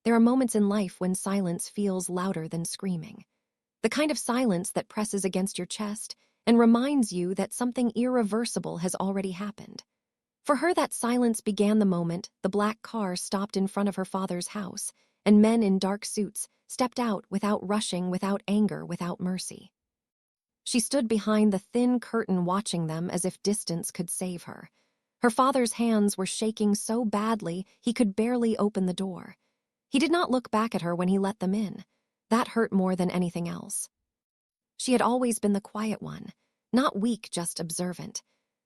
There are moments in life when silence feels louder than screaming. The kind of silence that presses against your chest and reminds you that something irreversible has already happened. For her, that silence began the moment the black car stopped in front of her father's house, and men in dark suits stepped out without rushing, without anger, without mercy. She stood behind the thin curtain watching them as if distance could save her. Her father's hands were shaking so badly he could barely open the door. He did not look back at her when he let them in. That hurt more than anything else. She had always been the quiet one, not weak, just observant.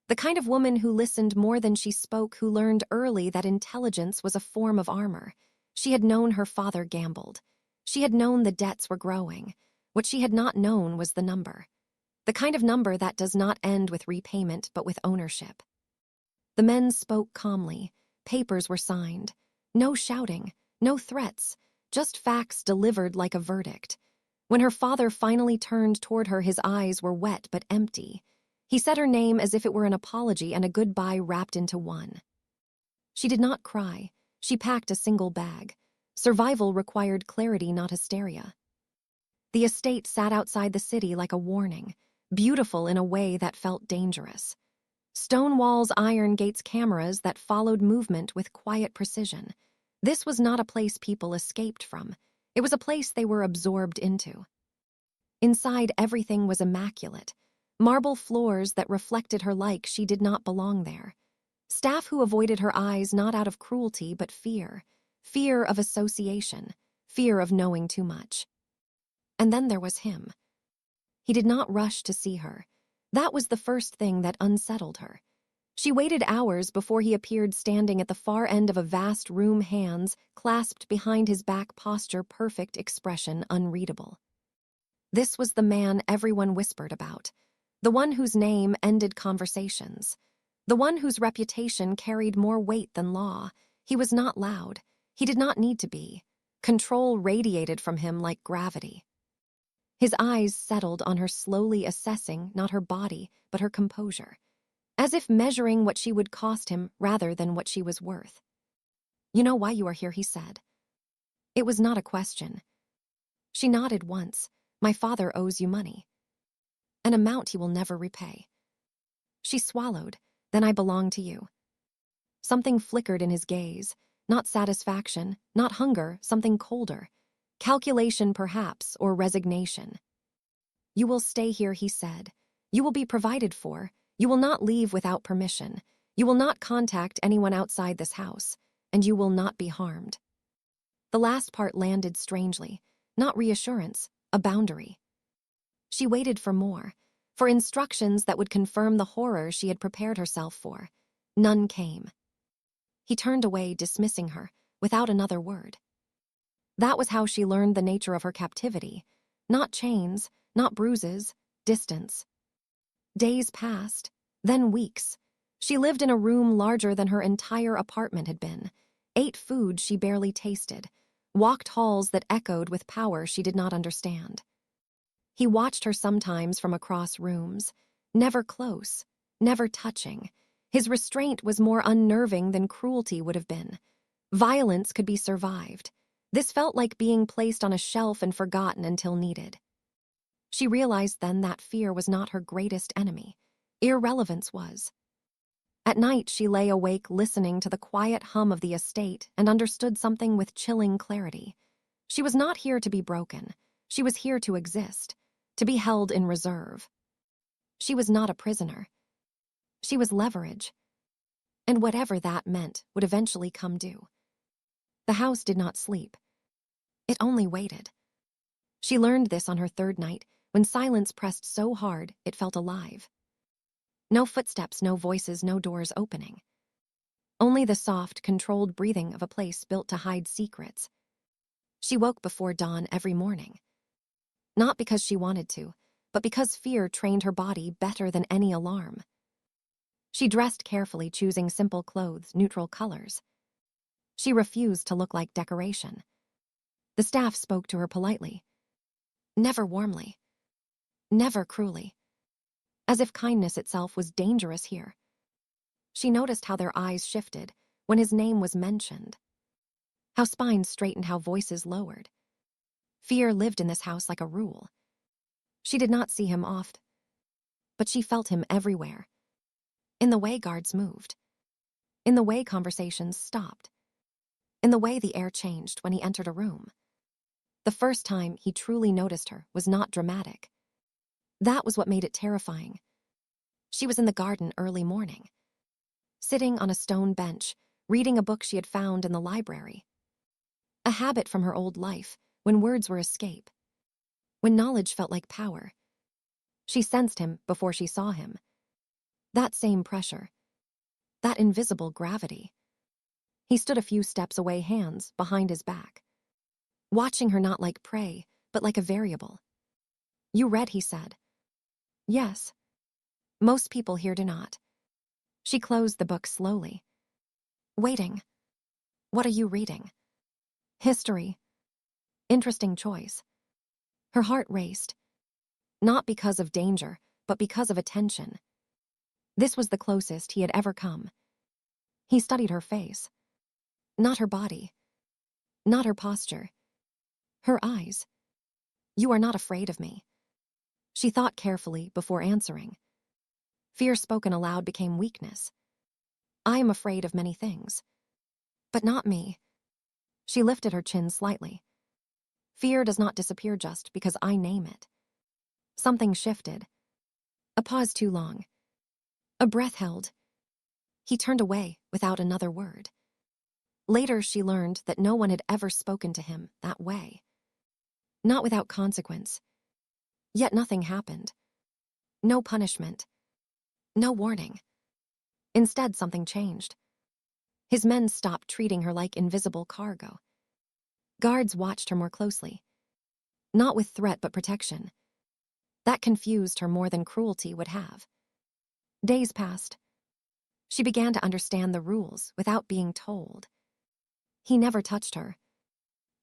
The kind of woman who listened more than she spoke, who learned early that intelligence was a form of armor. She had known her father gambled. She had known the debts were growing. What she had not known was the number. The kind of number that does not end with repayment but with ownership. The men spoke calmly. Papers were signed. No shouting, no threats, just facts delivered like a verdict. When her father finally turned toward her, his eyes were wet but empty. He said her name as if it were an apology and a goodbye wrapped into one. She did not cry. She packed a single bag. Survival required clarity, not hysteria. The estate sat outside the city like a warning, beautiful in a way that felt dangerous. Stone walls, iron gates, cameras that followed movement with quiet precision. This was not a place people escaped from. It was a place they were absorbed into. Inside, everything was immaculate. Marble floors that reflected her like she did not belong there. Staff who avoided her eyes not out of cruelty but fear. Fear of association. Fear of knowing too much. And then there was him. He did not rush to see her. That was the first thing that unsettled her. She waited hours before he appeared, standing at the far end of a vast room, hands clasped behind his back, posture perfect, expression unreadable. This was the man everyone whispered about. The one whose name ended conversations. The one whose reputation carried more weight than law. He was not loud. He did not need to be. Control radiated from him like gravity. His eyes settled on her, slowly assessing not her body, but her composure, as if measuring what she would cost him rather than what she was worth. "You know why you are here," he said. It was not a question. She nodded once. "My father owes you money. An amount he will never repay." She swallowed. "Then I belong to you." Something flickered in his gaze. Not satisfaction, not hunger, something colder. Calculation, perhaps, or resignation. "You will stay here," he said. "You will be provided for. You will not leave without permission. You will not contact anyone outside this house. And you will not be harmed." The last part landed strangely. Not reassurance, a boundary. She waited for more, for instructions that would confirm the horror she had prepared herself for. None came. He turned away, dismissing her, without another word. That was how she learned the nature of her captivity. Not chains, not bruises, distance. Days passed, then weeks. She lived in a room larger than her entire apartment had been, ate food she barely tasted, walked halls that echoed with power she did not understand. He watched her sometimes from across rooms, never close, never touching. His restraint was more unnerving than cruelty would have been. Violence could be survived. This felt like being placed on a shelf and forgotten until needed. She realized then that fear was not her greatest enemy. Irrelevance was. At night, she lay awake listening to the quiet hum of the estate and understood something with chilling clarity. She was not here to be broken. She was here to exist, to be held in reserve. She was not a prisoner. She was leverage. And whatever that meant would eventually come due. The house did not sleep. It only waited. She learned this on her third night, when silence pressed so hard it felt alive. No footsteps, no voices, no doors opening. Only the soft, controlled breathing of a place built to hide secrets. She woke before dawn every morning. Not because she wanted to, but because fear trained her body better than any alarm. She dressed carefully, choosing simple clothes, neutral colors. She refused to look like decoration. The staff spoke to her politely. Never warmly. Never cruelly. As if kindness itself was dangerous here. She noticed how their eyes shifted when his name was mentioned. how spines straightened, how voices lowered. Fear lived in this house like a rule. She did not see him oft, but she felt him everywhere. In the way guards moved. In the way conversations stopped. In the way the air changed when he entered a room. The first time he truly noticed her was not dramatic. That was what made it terrifying. She was in the garden early morning, sitting on a stone bench, reading a book she had found in the library. A habit from her old life, when words were escape, when knowledge felt like power. She sensed him before she saw him. That same pressure, that invisible gravity. He stood a few steps away, hands behind his back, watching her not like prey, but like a variable. "You read," he said. "Yes. Most people here do not." She closed the book slowly. "Waiting. What are you reading?" "History." "Interesting choice." Her heart raced, not because of danger, but because of attention. This was the closest he had ever come. He studied her face. Not her body. Not her posture. Her eyes. "You are not afraid of me." She thought carefully before answering. Fear spoken aloud became weakness. "I am afraid of many things. But not me." She lifted her chin slightly. "Fear does not disappear just because I name it." Something shifted. A pause too long. A breath held. He turned away without another word. Later, she learned that no one had ever spoken to him that way. Not without consequence. Yet nothing happened. No punishment. No warning. Instead, something changed. His men stopped treating her like invisible cargo. Guards watched her more closely. Not with threat, but protection. That confused her more than cruelty would have. Days passed. She began to understand the rules without being told. He never touched her.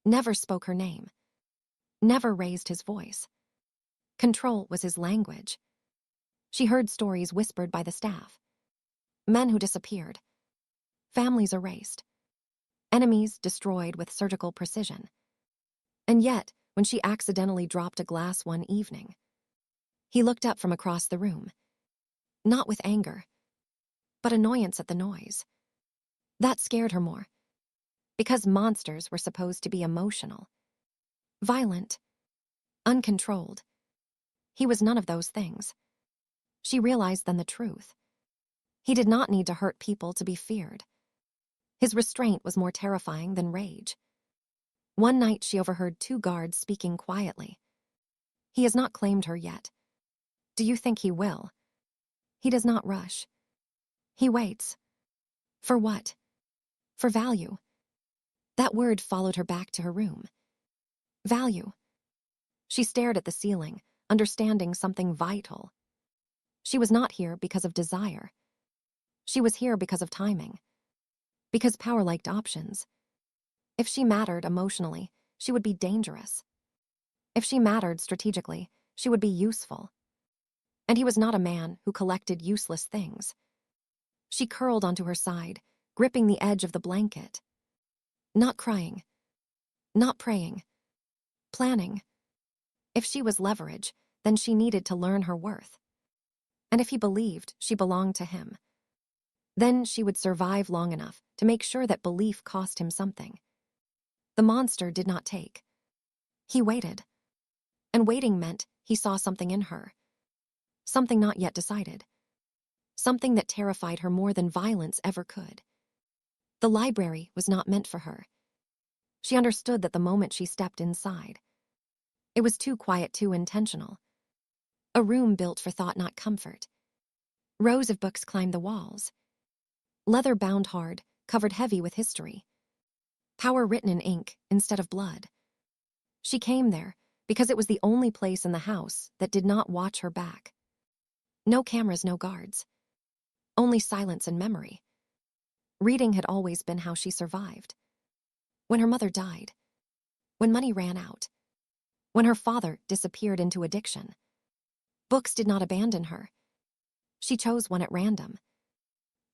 Never spoke her name. Never raised his voice. Control was his language. She heard stories whispered by the staff. Men who disappeared. Families erased. Enemies destroyed with surgical precision. And yet, when she accidentally dropped a glass one evening, he looked up from across the room. Not with anger, but annoyance at the noise. That scared her more. Because monsters were supposed to be emotional. Violent. Uncontrolled. He was none of those things. She realized then the truth. He did not need to hurt people to be feared. His restraint was more terrifying than rage. One night she overheard two guards speaking quietly. "He has not claimed her yet. Do you think he will?" "He does not rush. He waits." "For what?" "For value." That word followed her back to her room. Value. She stared at the ceiling, understanding something vital. She was not here because of desire. She was here because of timing. Because power liked options. If she mattered emotionally, she would be dangerous. If she mattered strategically, she would be useful. And he was not a man who collected useless things. She curled onto her side, gripping the edge of the blanket. Not crying. Not praying. Planning. If she was leverage, then she needed to learn her worth. And if he believed she belonged to him, then she would survive long enough to make sure that belief cost him something. The monster did not take. He waited. And waiting meant he saw something in her. Something not yet decided. Something that terrified her more than violence ever could. The library was not meant for her. She understood that the moment she stepped inside. It was too quiet, too intentional. A room built for thought, not comfort. Rows of books climbed the walls. Leather bound hard, covered heavy with history. Power written in ink instead of blood. She came there because it was the only place in the house that did not watch her back. No cameras, no guards. Only silence and memory. Reading had always been how she survived. When her mother died. When money ran out. When her father disappeared into addiction. Books did not abandon her. She chose one at random.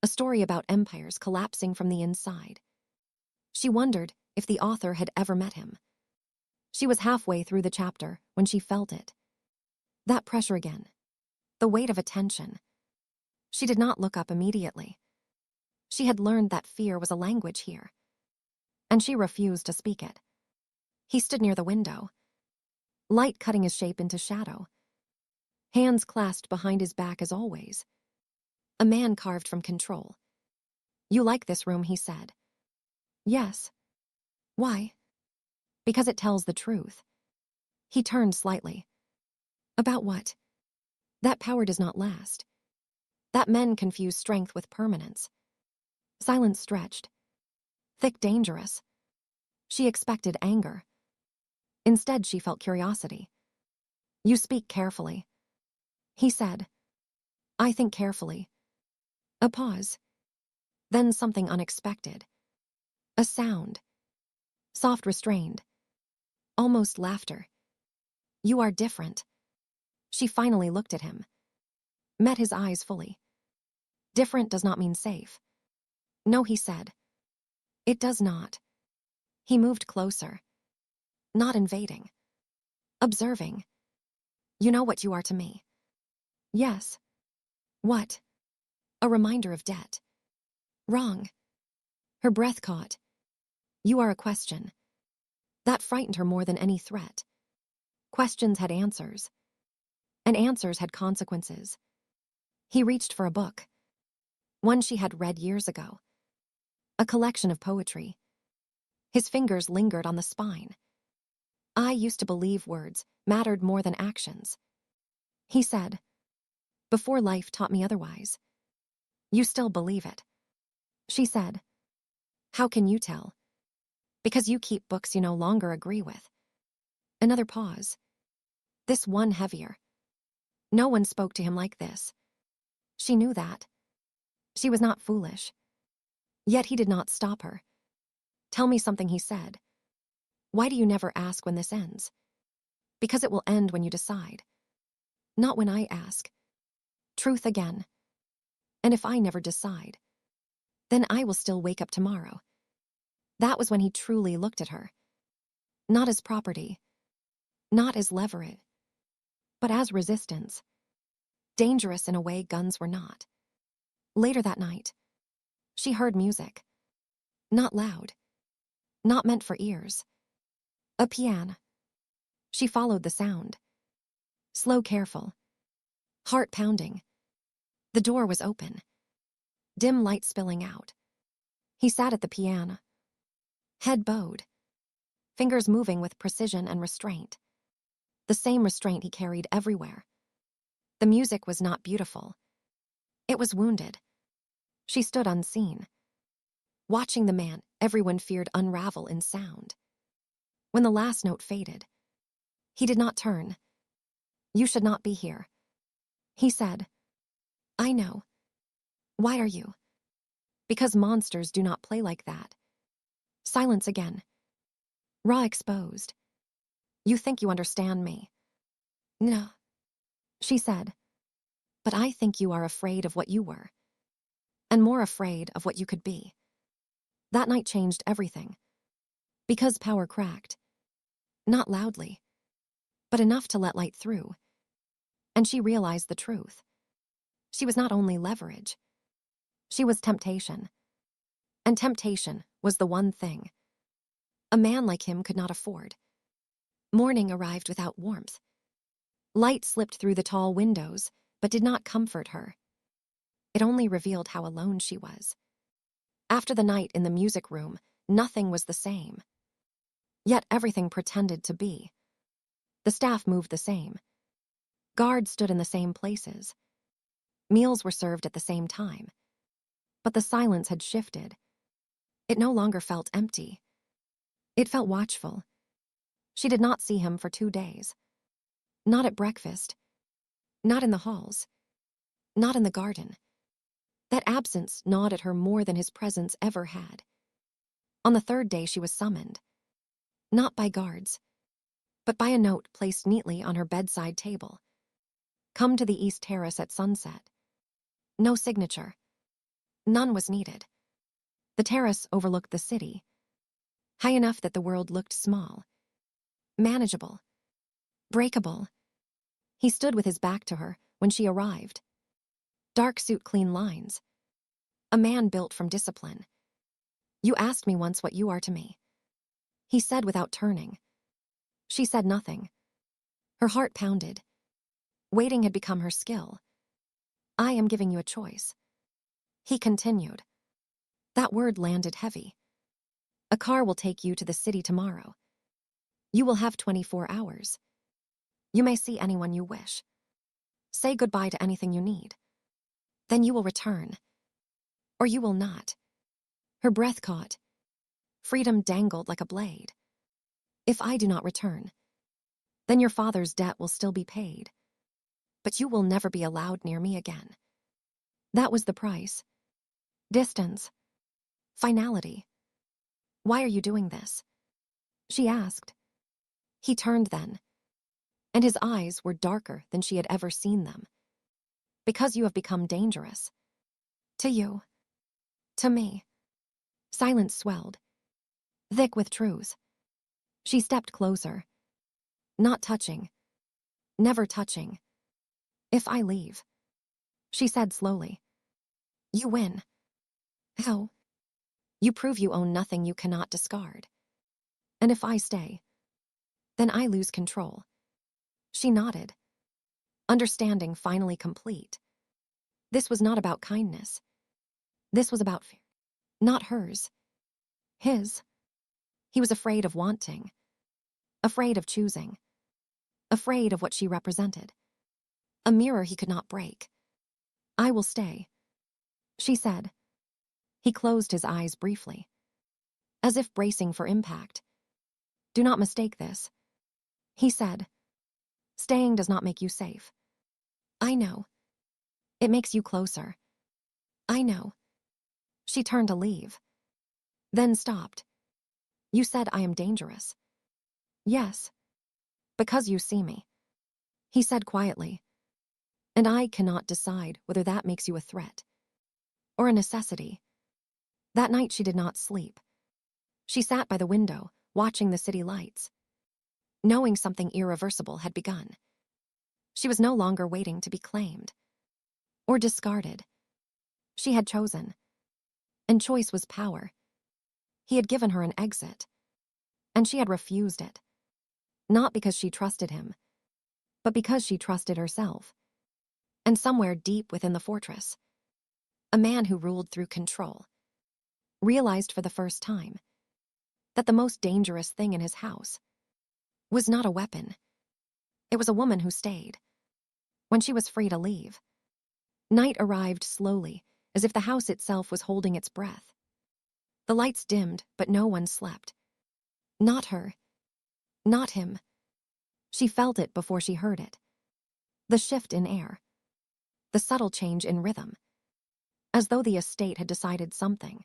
A story about empires collapsing from the inside. She wondered if the author had ever met him. She was halfway through the chapter when she felt it. That pressure again. The weight of attention. She did not look up immediately. She had learned that fear was a language here, and she refused to speak it. He stood near the window, light cutting his shape into shadow, hands clasped behind his back as always. A man carved from control. "You like this room," he said. "Yes." "Why?" "Because it tells the truth." He turned slightly. "About what?" "That power does not last. That men confuse strength with permanence." Silence stretched. Thick, dangerous. She expected anger. Instead, she felt curiosity. "You speak carefully," he said. "I think carefully." A pause. Then something unexpected. A sound. Soft, restrained. Almost laughter. "You are different." She finally looked at him. Met his eyes fully. "Different does not mean safe." "No," he said. "It does not." He moved closer. Not invading. Observing. "You know what you are to me." "Yes." "What?" "A reminder of debt." "Wrong." Her breath caught. "You are a question." That frightened her more than any threat. Questions had answers, and answers had consequences. He reached for a book. One she had read years ago. A collection of poetry. His fingers lingered on the spine. "I used to believe words mattered more than actions," he said, "before life taught me otherwise." "You still believe it," she said. "How can you tell?" "Because you keep books you no longer agree with." Another pause. This one heavier. No one spoke to him like this. She knew that. She was not foolish. Yet he did not stop her. "Tell me something," he said. "Why do you never ask when this ends?" "Because it will end when you decide." "Not when I ask." Truth again. "And if I never decide, then I will still wake up tomorrow." That was when he truly looked at her. Not as property, not as leverage, but as resistance. Dangerous in a way guns were not. Later that night, she heard music. Not loud. Not meant for ears. A piano. She followed the sound. Slow, careful. Heart pounding. The door was open. Dim light spilling out. He sat at the piano. Head bowed. Fingers moving with precision and restraint. The same restraint he carried everywhere. The music was not beautiful. It was wounded. She stood unseen. Watching the man everyone feared unravel in sound. When the last note faded, he did not turn. "You should not be here," he said. "I know." "Why are you?" "Because monsters do not play like that." Silence again. Raw, exposed. "You think you understand me." "No," she said. "But I think you are afraid of what you were, and more afraid of what you could be." That night changed everything. Because power cracked. Not loudly, but enough to let light through. And she realized the truth. She was not only leverage. She was temptation. And temptation was the one thing a man like him could not afford. Morning arrived without warmth. Light slipped through the tall windows, but did not comfort her. It only revealed how alone she was. After the night in the music room, nothing was the same. Yet everything pretended to be. The staff moved the same. Guards stood in the same places. Meals were served at the same time. But the silence had shifted. It no longer felt empty. It felt watchful. She did not see him for 2 days. Not at breakfast. Not in the halls. Not in the garden. That absence gnawed at her more than his presence ever had. On the 3rd day she was summoned. Not by guards, but by a note placed neatly on her bedside table. "Come to the East Terrace at sunset." No signature. None was needed. The terrace overlooked the city. high enough that the world looked small, manageable, breakable. He stood with his back to her when she arrived. Dark suit, clean lines. A man built from discipline. "You asked me once what you are to me," he said without turning. She said nothing. Her heart pounded. Waiting had become her skill. "I am giving you a choice," he continued. That word landed heavy. "A car will take you to the city tomorrow. You will have 24 hours. You may see anyone you wish. Say goodbye to anything you need. Then you will return. Or you will not." Her breath caught. Freedom dangled like a blade. "If I do not return, then your father's debt will still be paid. But you will never be allowed near me again." That was the price. Distance. Finality. "Why are you doing this?" she asked. He turned then, and his eyes were darker than she had ever seen them. "Because you have become dangerous. To you. To me." Silence swelled, thick with truth. She stepped closer. "Not touching. Never touching. If I leave," she said slowly, "you win." "How?" "You prove you own nothing you cannot discard. And if I stay, then I lose control." She nodded, understanding finally complete. This was not about kindness. This was about fear. Not hers. His. He was afraid of wanting. Afraid of choosing. Afraid of what she represented. A mirror he could not break. "I will stay," she said. He closed his eyes briefly, as if bracing for impact. "Do not mistake this," he said. "Staying does not make you safe. I know. It makes you closer. I know." She turned to leave, then stopped. "You said I am dangerous." "Yes. Because you see me," he said quietly. "And I cannot decide whether that makes you a threat or a necessity." That night she did not sleep. She sat by the window, watching the city lights, knowing something irreversible had begun. She was no longer waiting to be claimed or discarded. She had chosen, and choice was power. He had given her an exit, and she had refused it. Not because she trusted him, but because she trusted herself. And somewhere deep within the fortress, a man who ruled through control realized for the first time that the most dangerous thing in his house was not a weapon. It was a woman who stayed when she was free to leave. Night arrived slowly, as if the house itself was holding its breath. The lights dimmed, but no one slept. Not her. Not him. She felt it before she heard it. The shift in air. The subtle change in rhythm. As though the estate had decided something.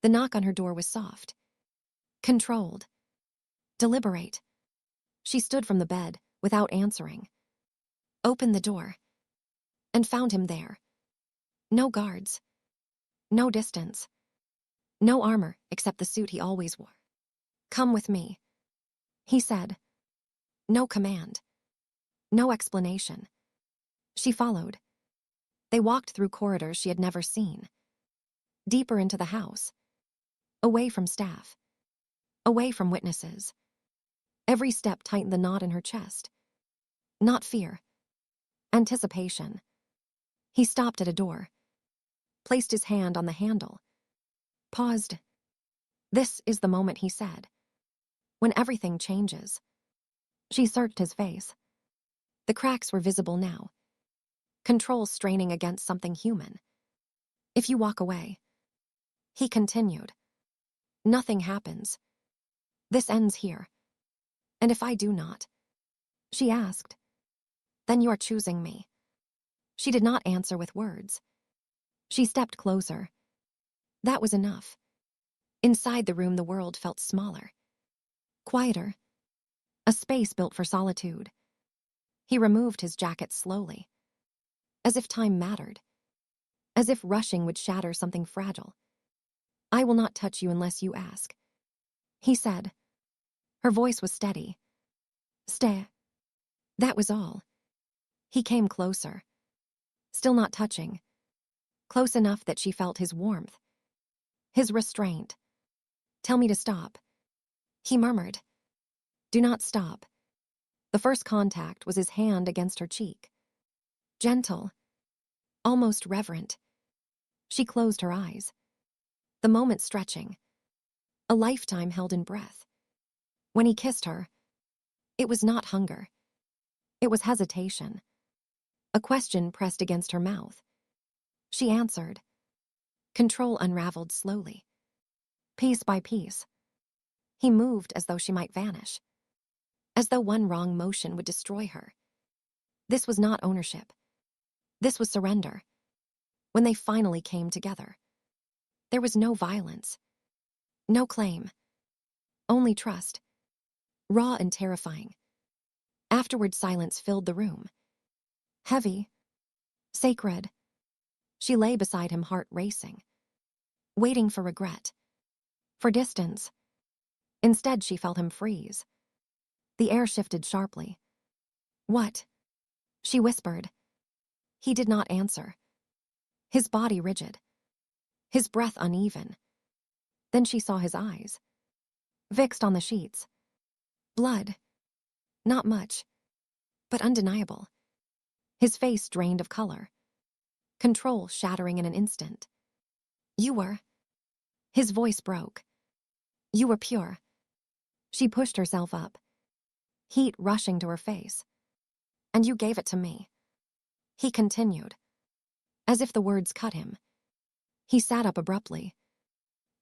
The knock on her door was soft. Controlled. Deliberate. She stood from the bed, without answering. Opened the door. And found him there. No guards. No distance. No armor except the suit he always wore. "Come with me," he said. No command. No explanation. She followed. They walked through corridors she had never seen. Deeper into the house. Away from staff. Away from witnesses. Every step tightened the knot in her chest. Not fear. Anticipation. He stopped at a door. Placed his hand on the handle. Paused. "This is the moment," he said. "When everything changes." She searched his face. The cracks were visible now. Control straining against something human. "If you walk away," he continued, "nothing happens. This ends here. And if I do not," she asked, "then you are choosing me." She did not answer with words. She stepped closer. That was enough. Inside the room the world felt smaller. Quieter. A space built for solitude. He removed his jacket slowly. As if time mattered. As if rushing would shatter something fragile. "I will not touch you unless you ask," he said. Her voice was steady. Stay. That was all. He came closer. Still not touching. Close enough that she felt his warmth. His restraint. Tell me to stop. He murmured. Do not stop. The first contact was his hand against her cheek. Gentle. Almost reverent. She closed her eyes. The moment stretching. A lifetime held in breath. When he kissed her, it was not hunger. It was hesitation. A question pressed against her mouth. She answered. Control unraveled slowly. Piece by piece. He moved as though she might vanish. As though one wrong motion would destroy her. This was not ownership. This was surrender. When they finally came together, there was no violence. No claim. Only trust. Raw and terrifying. Afterward, silence filled the room. Heavy. Sacred. She lay beside him, heart racing. Waiting for regret. For distance. Instead, she felt him freeze. The air shifted sharply. What? She whispered. He did not answer. His body rigid. His breath uneven. Then she saw his eyes. Fixed on the sheets. Blood. Not much. But undeniable. His face drained of color. Control shattering in an instant. You were. His voice broke. You were pure. She pushed herself up. Heat rushing to her face. And you gave it to me. He continued. As if the words cut him. He sat up abruptly.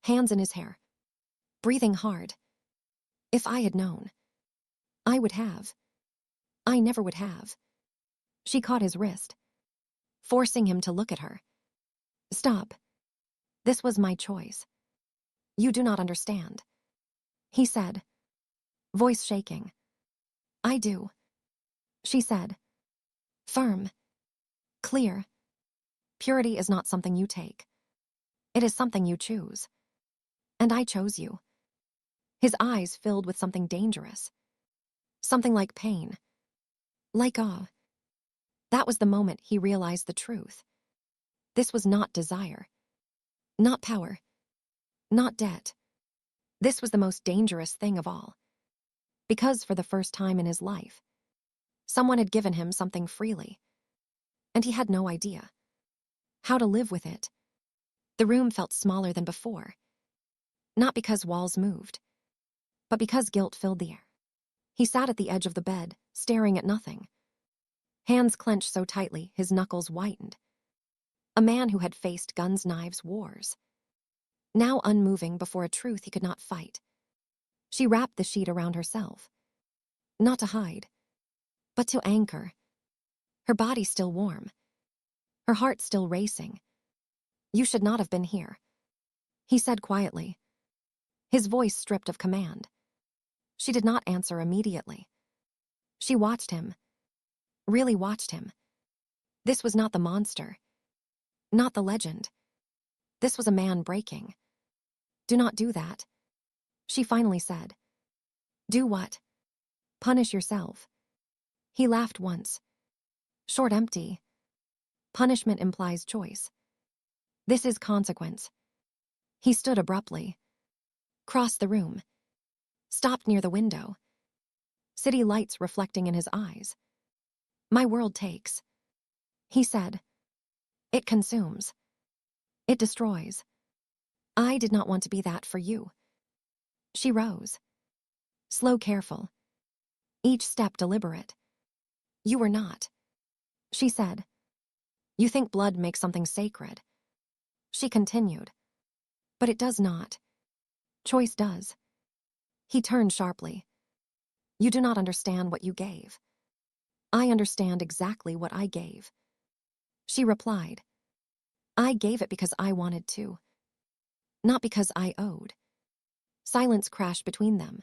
Hands in his hair. Breathing hard. If I had known. I would have. I never would have. She caught his wrist. Forcing him to look at her. Stop. This was my choice. You do not understand. He said. Voice shaking. I do. She said. Firm. Clear. Purity is not something you take. It is something you choose. And I chose you. His eyes filled with something dangerous. Something like pain. Like awe. That was the moment he realized the truth. This was not desire. Not power. Not debt. This was the most dangerous thing of all. Because for the first time in his life, someone had given him something freely. And he had no idea how to live with it. The room felt smaller than before. Not because walls moved, but because guilt filled the air. He sat at the edge of the bed, staring at nothing. Hands clenched so tightly, his knuckles whitened. A man who had faced guns, knives, wars. Now unmoving before a truth he could not fight. She wrapped the sheet around herself. Not to hide, but to anchor. Her body still warm. Her heart still racing. You should not have been here, he said quietly. His voice stripped of command. She did not answer immediately. She watched him. Really watched him. This was not the monster. Not the legend. This was a man breaking. Do not do that, she finally said. Do what? Punish yourself. He laughed once. Short, empty. Punishment implies choice. This is consequence. He stood abruptly. Crossed the room. Stopped near the window. City lights reflecting in his eyes. My world takes. He said. It consumes. It destroys. I did not want to be that for you. She rose. Slow, careful. Each step deliberate. You were not. She said. You think blood makes something sacred. She continued. But it does not. Choice does. He turned sharply. You do not understand what you gave. I understand exactly what I gave. She replied. I gave it because I wanted to. Not because I owed. Silence crashed between them.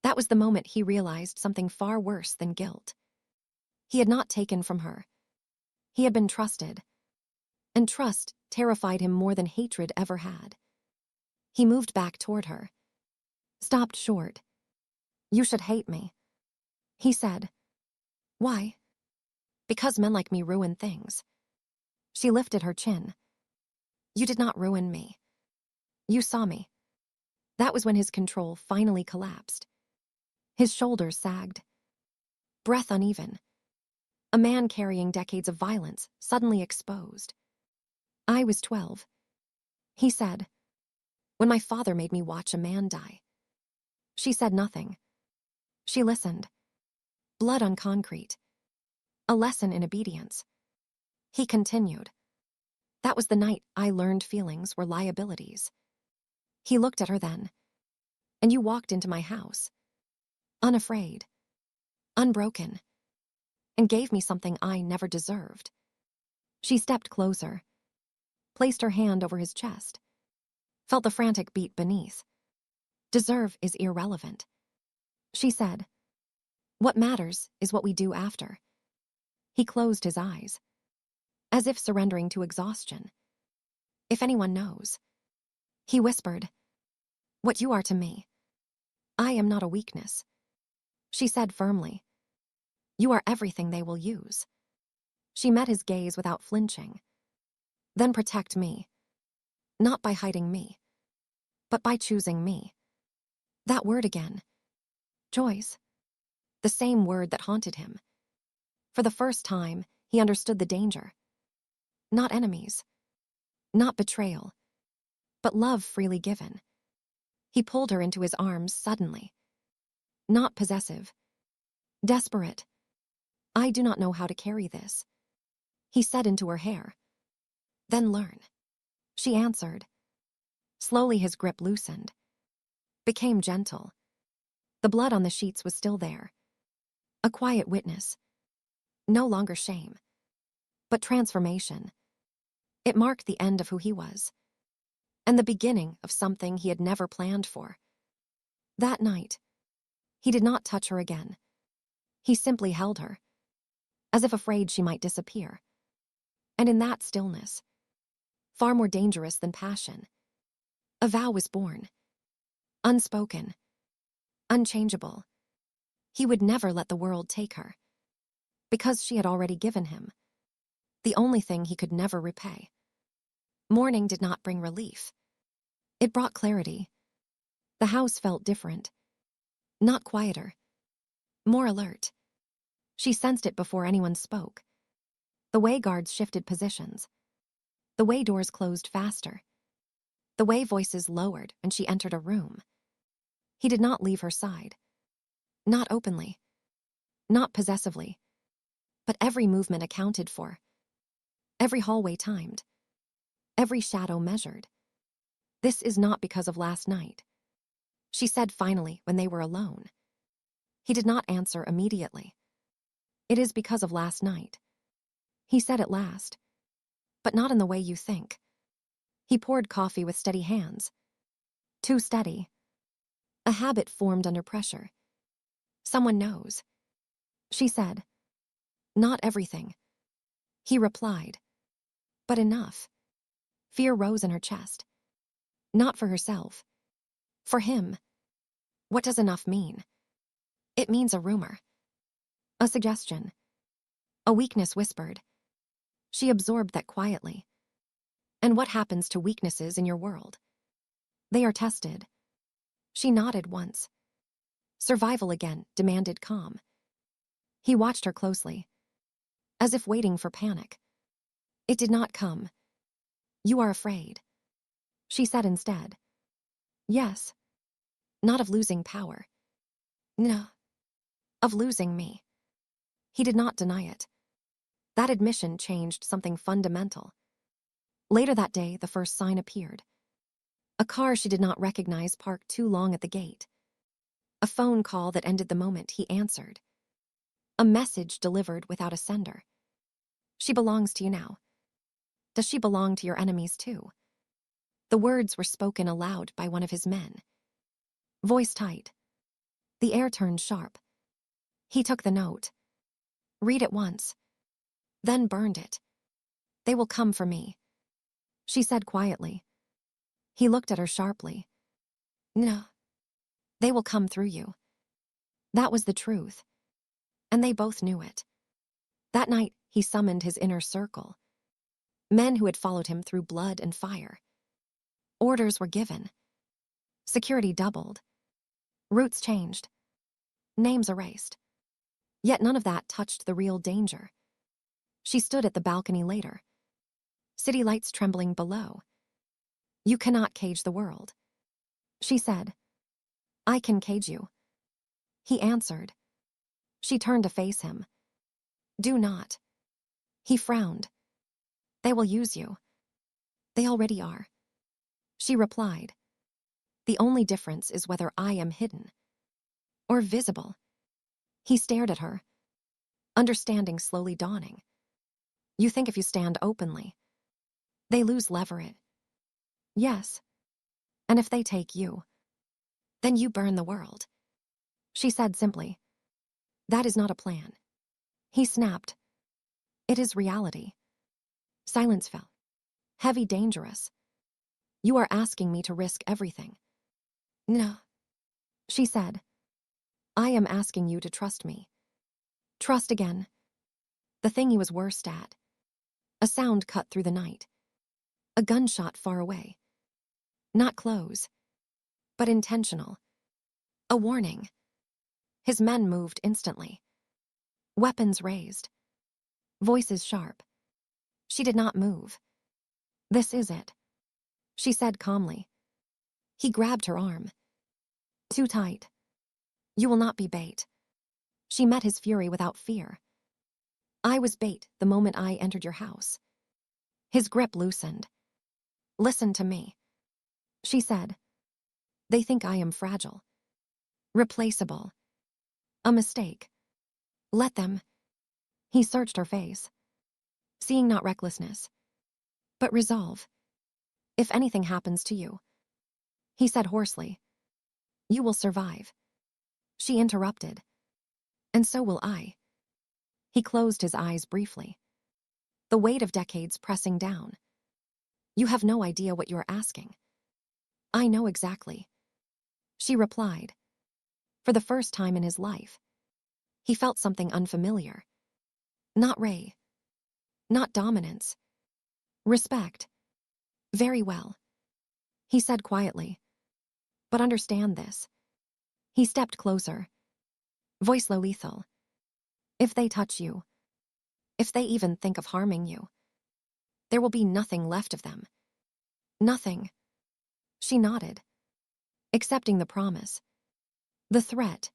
That was the moment he realized something far worse than guilt. He had not taken from her. He had been trusted. And trust terrified him more than hatred ever had. He moved back toward her. stopped short. You should hate me, he said. Why? Because men like me ruin things. She lifted her chin. You did not ruin me. You saw me. That was when his control finally collapsed. His shoulders sagged. Breath uneven. A man carrying decades of violence, suddenly exposed. I was 12, he said, when my father made me watch a man die. She said nothing. She listened. Blood on concrete. A lesson in obedience. He continued. That was the night I learned feelings were liabilities. He looked at her then. And you walked into my house. Unafraid. Unbroken. And gave me something I never deserved. She stepped closer. Placed her hand over his chest. Felt the frantic beat beneath. Deserve is irrelevant. She said. What matters is what we do after. He closed his eyes. As if surrendering to exhaustion. If anyone knows. He whispered. What you are to me. I am not a weakness. She said firmly. You are everything they will use. She met his gaze without flinching. Then protect me. Not by hiding me. But by choosing me. That word again. Choice. The same word that haunted him. For the first time, he understood the danger. Not enemies. Not betrayal. But love freely given. He pulled her into his arms suddenly. Not possessive. Desperate. I do not know how to carry this. He said into her hair. Then learn. She answered. Slowly his grip loosened. Became gentle. The blood on the sheets was still there. A quiet witness. No longer shame. But transformation. It marked the end of who he was. And the beginning of something he had never planned for. That night, he did not touch her again. He simply held her. As if afraid she might disappear. And in that stillness, far more dangerous than passion, a vow was born. Unspoken. Unchangeable. He would never let the world take her. Because she had already given him. The only thing he could never repay. Morning did not bring relief. It brought clarity. The house felt different. Not quieter. More alert. She sensed it before anyone spoke. The way guards shifted positions. The way doors closed faster. The way voices lowered when she entered a room. He did not leave her side. Not openly. Not possessively. But every movement accounted for. Every hallway timed. Every shadow measured. This is not because of last night. She said finally when they were alone. He did not answer immediately. It is because of last night. He said at last. But not in the way you think. He poured coffee with steady hands. Too steady. A habit formed under pressure. Someone knows. She said. Not everything. He replied. But enough. Fear rose in her chest. Not for herself. For him. What does enough mean? It means a rumor. A suggestion. A weakness whispered. She absorbed that quietly. And what happens to weaknesses in your world? They are tested. She nodded once. Survival again demanded calm. He watched her closely. As if waiting for panic. It did not come. You are afraid. She said instead. Yes. Not of losing power. No. Of losing me. He did not deny it. That admission changed something fundamental. Later that day, the first sign appeared. A car she did not recognize parked too long at the gate. A phone call that ended the moment he answered. A message delivered without a sender. She belongs to you now. Does she belong to your enemies too? The words were spoken aloud by one of his men. Voice tight. The air turned sharp. He took the note. Read it once. Then burned it. They will come for me. She said quietly. He looked at her sharply. No. They will come through you. That was the truth, and they both knew it. That night, he summoned his inner circle, men who had followed him through blood and fire. Orders were given. Security doubled. Routes changed. Names erased. Yet none of that touched the real danger. She stood at the balcony later. City lights trembling below. "You cannot cage the world," she said. "I can cage you," he answered. She turned to face him. "Do not." He frowned. "They will use you." "They already are," she replied. "The only difference is whether I am hidden or visible." He stared at her, understanding slowly dawning. "You think if you stand openly, they lose leverage?" "Yes. And if they take you, then you burn the world," she said simply. "That is not a plan." He snapped. "It is reality." Silence fell. Heavy, dangerous. "You are asking me to risk everything." "No," she said. "I am asking you to trust me." Trust again. The thing he was worst at. A sound cut through the night. A gunshot far away. Not close, but intentional. A warning. His men moved instantly. Weapons raised. Voices sharp. She did not move. "This is it," she said calmly. He grabbed her arm. "Too tight. You will not be bait." She met his fury without fear. "I was bait the moment I entered your house." His grip loosened. "Listen to me," she said. "They think I am fragile. Replaceable. A mistake. Let them." He searched her face, seeing not recklessness, but resolve. "If anything happens to you," he said hoarsely, "you will survive." She interrupted. "And so will I." He closed his eyes briefly, the weight of decades pressing down. "You have no idea what you are asking." "I know exactly," she replied. For the first time in his life, he felt something unfamiliar. Not Ray. Not dominance. Respect. "Very well," he said quietly. "But understand this." He stepped closer, voice low lethal. "If they touch you, if they even think of harming you, there will be nothing left of them." "Nothing." She nodded, accepting the promise. The threat.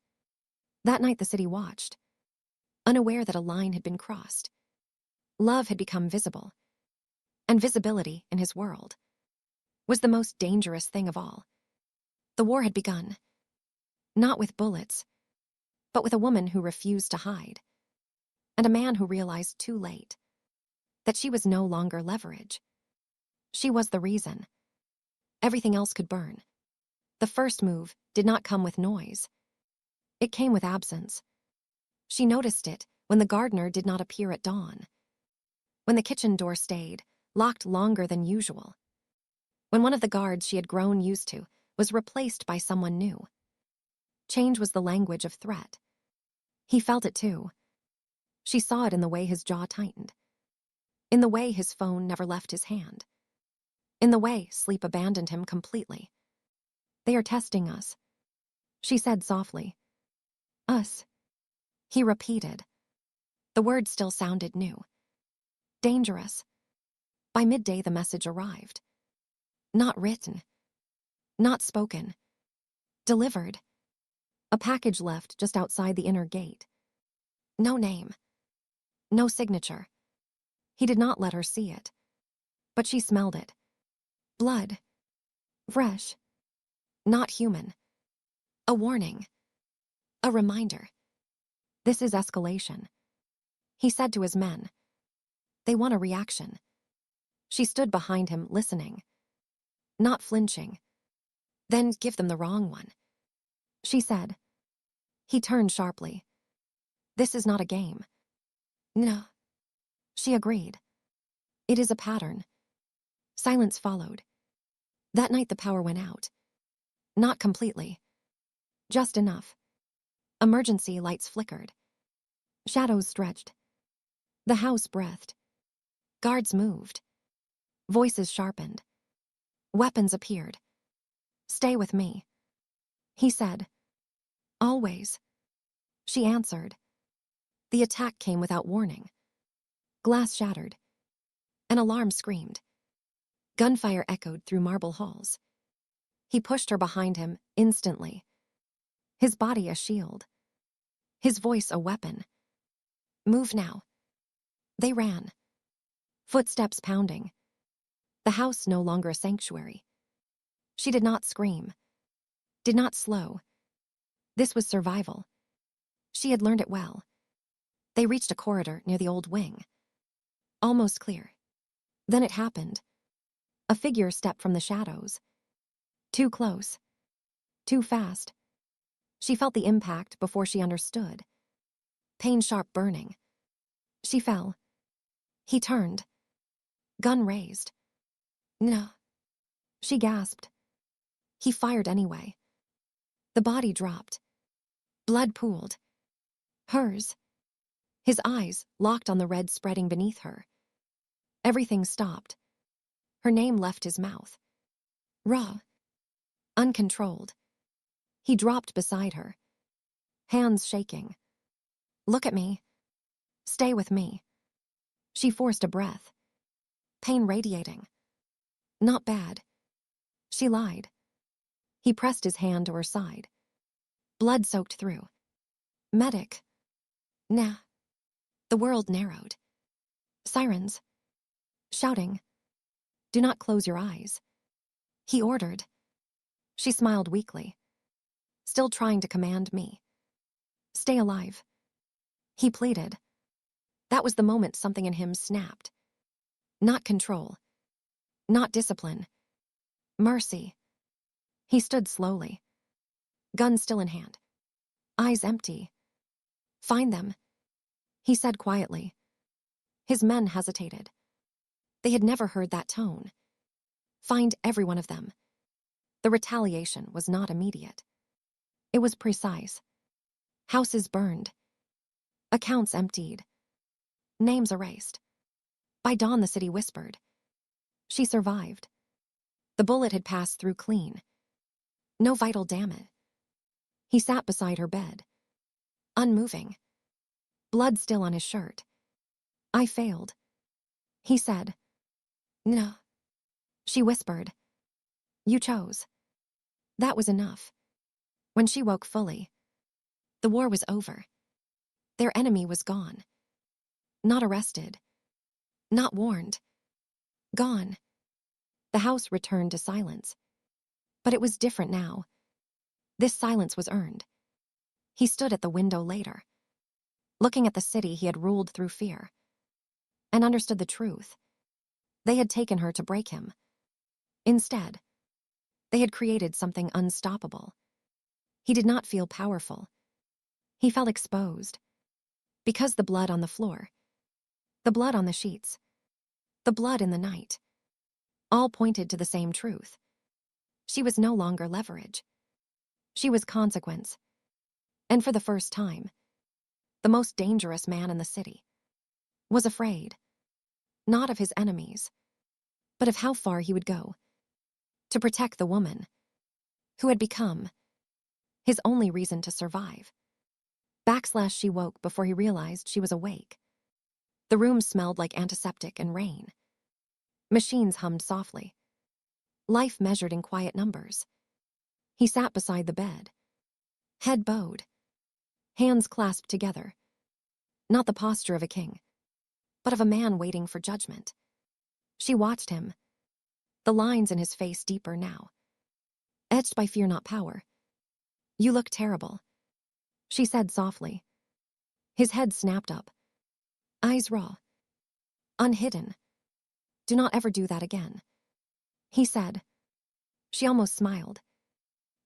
That night the city watched, unaware that a line had been crossed. Love had become visible, and visibility in his world was the most dangerous thing of all. The war had begun, not with bullets, but with a woman who refused to hide, and a man who realized too late that she was no longer leverage. She was the reason. Everything else could burn. The first move did not come with noise. It came with absence. She noticed it when the gardener did not appear at dawn, when the kitchen door stayed locked longer than usual, when one of the guards she had grown used to was replaced by someone new. Change was the language of threat. He felt it too. She saw it in the way his jaw tightened, in the way his phone never left his hand, in the way sleep abandoned him completely. "They are testing us," she said softly. "Us," he repeated. The word still sounded new. Dangerous. By midday the message arrived. Not written. Not spoken. Delivered. A package left just outside the inner gate. No name. No signature. He did not let her see it, but she smelled it. Blood. Fresh. Not human. A warning. A reminder. "This is escalation," he said to his men. "They want a reaction." She stood behind him, listening, not flinching. "Then give them the wrong one," she said. He turned sharply. "This is not a game." "No," she agreed. "It is a pattern." Silence followed. That night the power went out. Not completely, Just enough. Emergency lights flickered. Shadows stretched. The house breathed. Guards moved. Voices sharpened. Weapons appeared. "Stay with me," he said. "Always." She answered. The attack came without warning. Glass shattered. An alarm screamed. Gunfire echoed through marble halls. He pushed her behind him instantly. His body a shield. His voice a weapon. "Move now." They ran. Footsteps pounding. The house no longer a sanctuary. She did not scream. Did not slow. This was survival. She had learned it well. They reached a corridor near the old wing. Almost clear. Then it happened. A figure stepped from the shadows. Too close. Too fast. She felt the impact before she understood. Pain-sharp burning. She fell. He turned. Gun raised. "No." She gasped. He fired anyway. The body dropped. Blood pooled. Hers. His eyes locked on the red spreading beneath her. Everything stopped. Her name left his mouth. Raw. Uncontrolled. He dropped beside her. Hands shaking. "Look at me. Stay with me." She forced a breath. Pain radiating. "Not bad." She lied. He pressed his hand to her side. Blood soaked through. "Medic." "Nah." The world narrowed. Sirens. Shouting. "Do not close your eyes," he ordered. She smiled weakly. "Still trying to command me." "Stay alive," he pleaded. That was the moment something in him snapped. Not control. Not discipline. Mercy. He stood slowly. Gun still in hand. Eyes empty. "Find them," he said quietly. His men hesitated. They had never heard that tone. Find every one of them. The retaliation was not immediate. It was precise. Houses burned. Accounts emptied. Names erased. By dawn, the city whispered. She survived. The bullet had passed through clean. No vital damage. He sat beside her bed. Unmoving. Blood still on his shirt. "I failed," he said. "No." She whispered. "You chose." That was enough. When she woke fully, the war was over. Their enemy was gone. Not arrested. Not warned. Gone. The house returned to silence. But it was different now. This silence was earned. He stood at the window later, looking at the city he had ruled through fear, and understood the truth. They had taken her to break him. Instead, they had created something unstoppable. He did not feel powerful. He felt exposed. Because the blood on the floor, the blood on the sheets, the blood in the night, all pointed to the same truth. She was no longer leverage. She was consequence. And for the first time, the most dangerous man in the city was afraid, not of his enemies, but of how far he would go to protect the woman who had become his only reason to survive. She woke before he realized she was awake. The room smelled like antiseptic and rain. Machines hummed softly. Life measured in quiet numbers. He sat beside the bed, head bowed, hands clasped together. Not the posture of a king, but of a man waiting for judgment. She watched him, the lines in his face deeper now, etched by fear, not power. "You look terrible," she said softly. His head snapped up, eyes raw, unhidden. "Do not ever do that again," he said. She almost smiled.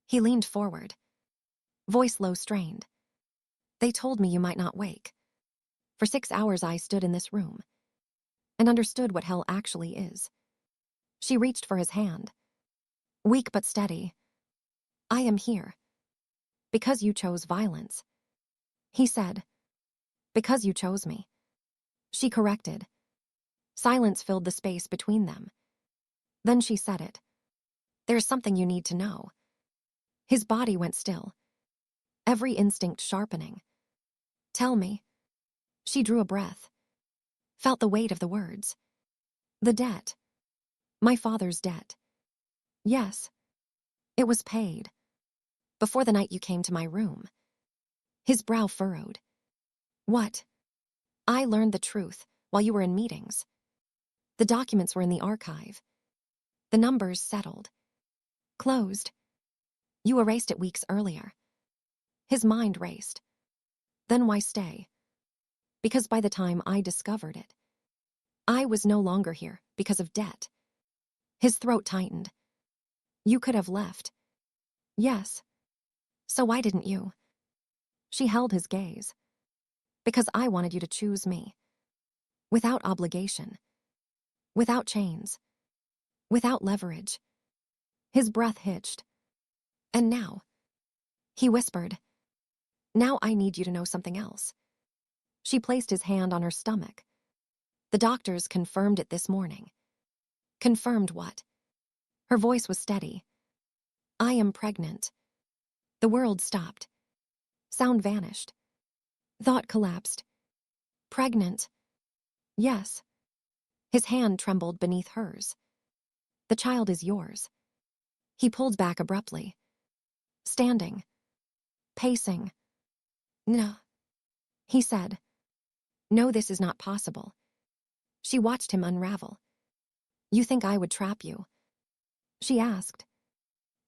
He leaned forward, voice low, strained. "They told me you might not wake. For 6 hours I stood in this room and understood what hell actually is." She reached for his hand, weak but steady. "I am here Because you chose violence. He said. Because you chose me. She corrected. Silence filled the space between them. Then she said it. There's something you need to know. His body went still, every instinct sharpening. Tell me. She drew a breath, felt the weight of the words. The debt. My father's debt. Yes. It was paid. Before the night you came to my room. His brow furrowed. What? I learned the truth while you were in meetings. The documents were in the archive. The numbers settled. Closed. You erased it weeks earlier. His mind raced. Then why stay? Because by the time I discovered it, I was no longer here because of debt. His throat tightened. You could have left. Yes. So why didn't you? She held his gaze. Because I wanted you to choose me. Without obligation. Without chains. Without leverage. His breath hitched. And now, he whispered, now I need you to know something else. She placed his hand on her stomach. The doctors confirmed it this morning. Confirmed what? Her voice was steady. I am pregnant. The world stopped. Sound vanished. Thought collapsed. Pregnant. Yes. His hand trembled beneath hers. The child is yours. He pulled back abruptly. Standing. Pacing. No. He said. No, this is not possible. She watched him unravel. You think I would trap you? She asked.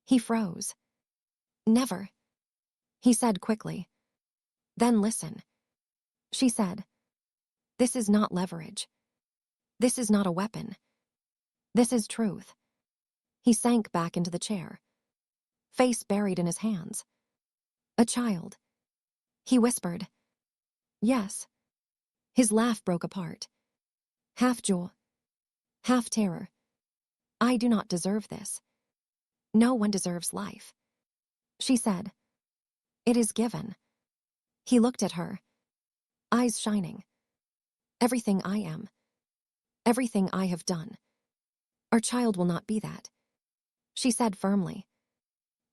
He froze. Never. He said quickly. Then listen. She said. This is not leverage. This is not a weapon. This is truth. He sank back into the chair, face buried in his hands. A child. He whispered. Yes. His laugh broke apart. Half joy, half terror. I do not deserve this. No one deserves life. She said. It is given. He looked at her, eyes shining. Everything I am. Everything I have done. Our child will not be that. She said firmly.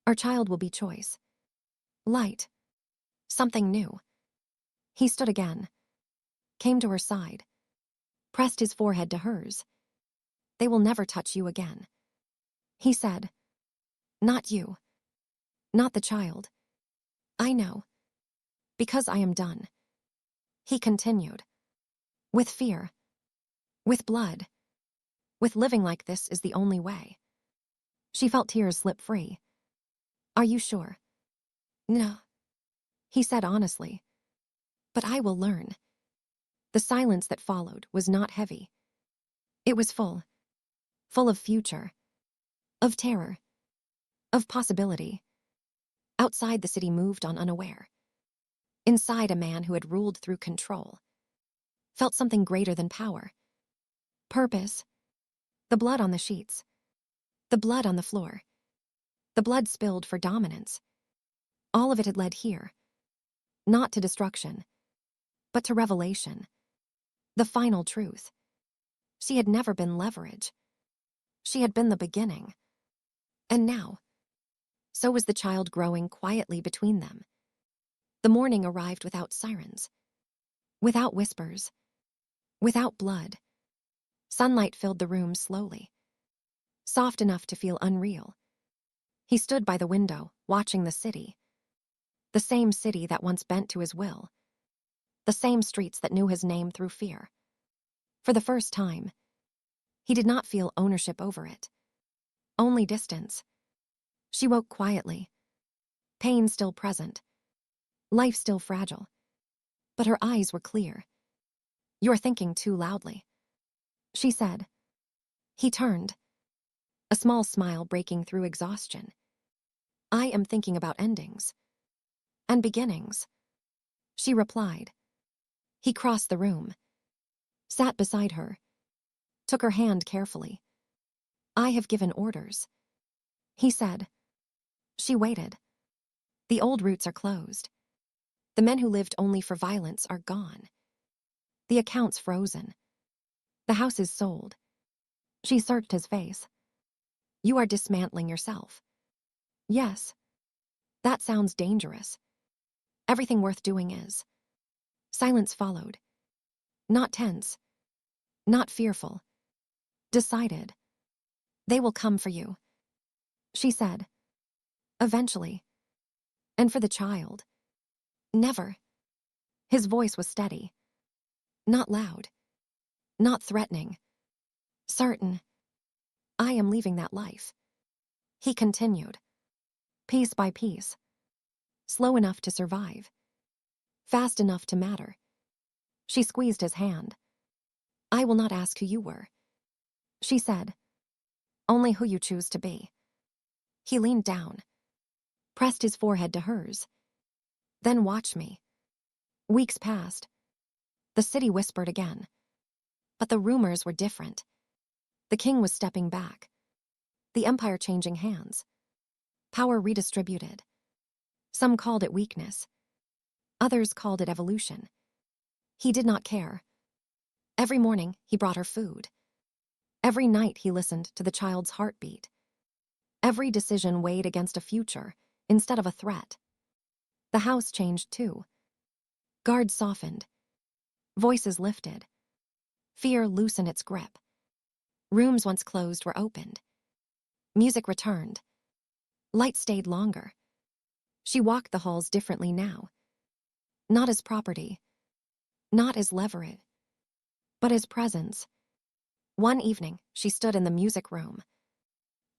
Our child will be choice. Light. Something new. He stood again. Came to her side. Pressed his forehead to hers. They will never touch you again. He said. Not you. Not the child. I know. Because I am done. He continued. With fear. With blood. With living like this is the only way. She felt tears slip free. Are you sure? No. He said honestly. But I will learn. The silence that followed was not heavy. It was full. Full of future. Of terror. Of possibility. Outside the city moved on unaware. Inside a man who had ruled through control. Felt something greater than power. Purpose. The blood on the sheets. The blood on the floor. The blood spilled for dominance. All of it had led here. Not to destruction. But to revelation. The final truth. She had never been leverage. She had been the beginning. And now. So was the child growing quietly between them. The morning arrived without sirens. Without whispers. Without blood. Sunlight filled the room slowly. Soft enough to feel unreal. He stood by the window, watching the city. The same city that once bent to his will. The same streets that knew his name through fear. For the first time, he did not feel ownership over it. Only distance. She woke quietly. Pain still present. Life still fragile. But her eyes were clear. You're thinking too loudly. She said. He turned. A small smile breaking through exhaustion. I am thinking about endings. And beginnings. She replied. He crossed the room. Sat beside her. Took her hand carefully. I have given orders. He said. She waited. The old roots are closed. The men who lived only for violence are gone. The accounts frozen. The house is sold. She searched his face. You are dismantling yourself. Yes. That sounds dangerous. Everything worth doing is. Silence followed. Not tense. Not fearful. Decided. They will come for you, she said. Eventually. And for the child. Never. His voice was steady. Not loud. Not threatening. Certain. I am leaving that life. He continued. Piece by piece. Slow enough to survive. Fast enough to matter. She squeezed his hand. I will not ask who you were, she said. Only who you choose to be. He leaned down. Pressed his forehead to hers. Then watch me. Weeks passed. The city whispered again. But the rumors were different. The king was stepping back. The empire changing hands. Power redistributed. Some called it weakness. Others called it evolution. He did not care. Every morning, he brought her food. Every night, he listened to the child's heartbeat. Every decision weighed against a future instead of a threat. The house changed too. Guards softened. Voices lifted. Fear loosened its grip. Rooms once closed were opened. Music returned. Light stayed longer. She walked the halls differently now. Not as property. Not as leverage. But as presence. One evening, she stood in the music room,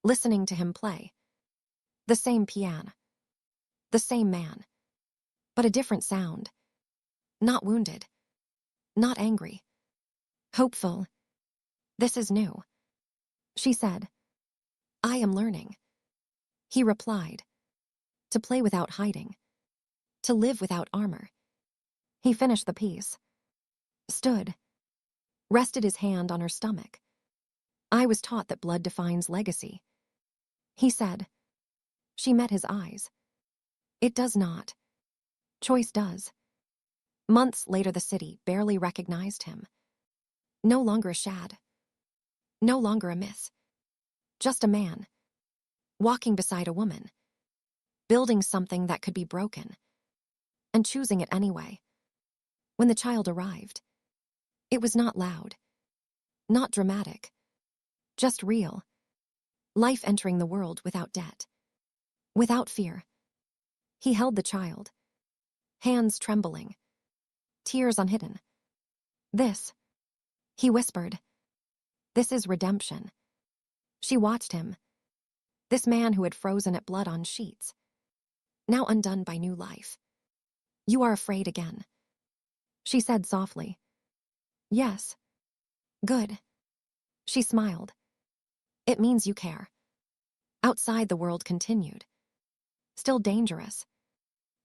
listening to him play. The same piano. The same man. But a different sound. Not wounded. Not angry. Hopeful. This is new, she said. I am learning. He replied. To play without hiding. To live without armor. He finished the piece. Stood. Rested his hand on her stomach. I was taught that blood defines legacy, he said. She met his eyes. It does not. Choice does. Months later, the city barely recognized him. No longer a shad. No longer a myth. Just a man. Walking beside a woman. Building something that could be broken. And choosing it anyway. When the child arrived, it was not loud. Not dramatic. Just real. Life entering the world without debt. Without fear. He held the child. Hands trembling. Tears unhidden. This, he whispered. This is redemption. She watched him. This man who had frozen at blood on sheets. Now undone by new life. You are afraid again, she said softly. Yes. Good. She smiled. It means you care. Outside, the world continued. Still dangerous.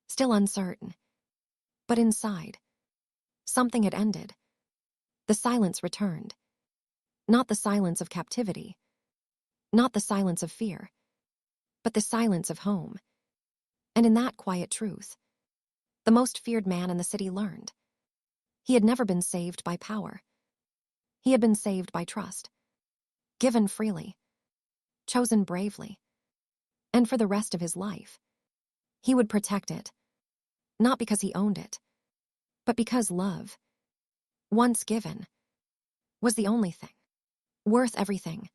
Still uncertain. But inside, something had ended. The silence returned. Not the silence of captivity. Not the silence of fear. But the silence of home. And in that quiet truth, the most feared man in the city learned. He had never been saved by power. He had been saved by trust. Given freely. Chosen bravely. And for the rest of his life, he would protect it. Not because he owned it, but because love, once given, was the only thing worth everything.